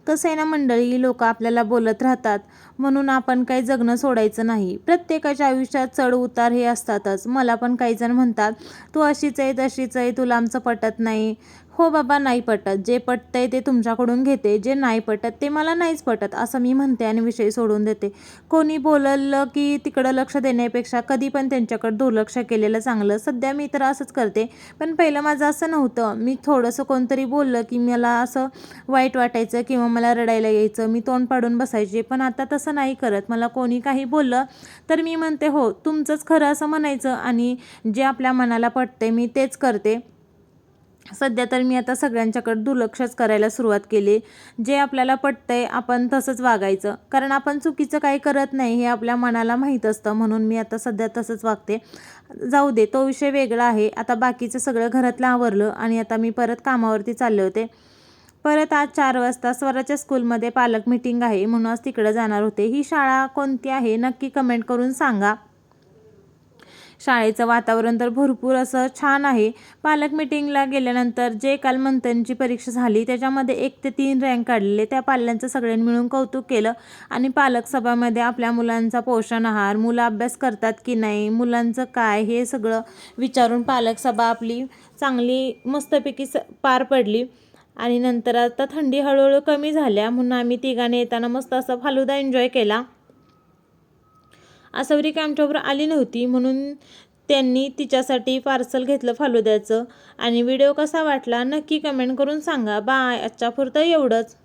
कसं आहे ना मंडळी, लोक आपल्याला बोलत राहतात म्हणून आपण काही जगणं सोडायचं नाही. प्रत्येकाच्या आयुष्यात चढ उतार हे असतातच. मला पण काही जण म्हणतात, तू अशीच आहे तशीच आहे, तुला आमचं पटत नाही. हो बाबा, नाही पटत. जे पटतंय ते तुमच्याकडून घेते, जे नाही पटत ते मला नाहीच पटत असं मी म्हणते आणि विषय सोडून देते. कोणी बोललं की तिकडं लक्ष देण्यापेक्षा कधी पण त्यांच्याकडे दुर्लक्ष केलेलं चांगलं. सध्या मी तर असंच करते, पण पहिलं माझं असं नव्हतं. मी थोडंसं कोणतरी बोललं की मला असं वाईट वाटायचं किंवा मला रडायला यायचं, मी तोंड पाडून बसायचे. पण आता तसं नाही करत. मला कोणी काही बोललं तर मी म्हणते हो तुमचंच खरं असं म्हणायचं आणि जे आपल्या मनाला पटते मी तेच करते. सध्या तर मी आता सगळ्यांच्याकडे दुर्लक्षच करायला सुरुवात केली. जे आपल्याला पटतंय आपण तसंच वागायचं, कारण आपण चुकीचं काही करत नाही हे आपल्या मनाला माहीत असतं. म्हणून मी आता सध्या तसंच वागते. जाऊ दे, तो विषय वेगळा आहे. आता बाकीचं सगळं घरातलं आवरलं आणि आता मी परत कामावरती चालले होते. परत आज 4 वाजता स्वराच्या स्कूलमध्ये पालक मीटिंग आहे म्हणून आज तिकडे जाणार होते. ही शाळा कोणती आहे नक्की कमेंट करून सांगा. शाळेचं वातावरण तर भरपूर असं छान आहे. पालक मीटिंगला गेल्यानंतर जे काल मंथनची परीक्षा झाली त्याच्यामध्ये 1 ते 3 रँक काढलेले त्या पाल्यांचं सगळ्यांनी मिळून कौतुक केलं आणि पालक सभामध्ये आपल्या मुलांचा पोषण आहार, मुलं अभ्यास करतात की नाही, मुलांचं काय हे सगळं विचारून पालक सभा आपली चांगली मस्तपैकी पार पडली. आणि नंतर आता थंडी हळूहळू कमी झाल्या म्हणून आम्ही तिघांनी येताना मस्त असा फालुदा एन्जॉय केला. आसवरी काय आमच्याबरोबर आली नव्हती म्हणून त्यांनी तिच्यासाठी पार्सल घेतलं फालुद्याचं. आणि व्हिडिओ कसा वाटला नक्की कमेंट करून सांगा. बाय. आजच्या पुरतं एवढंच.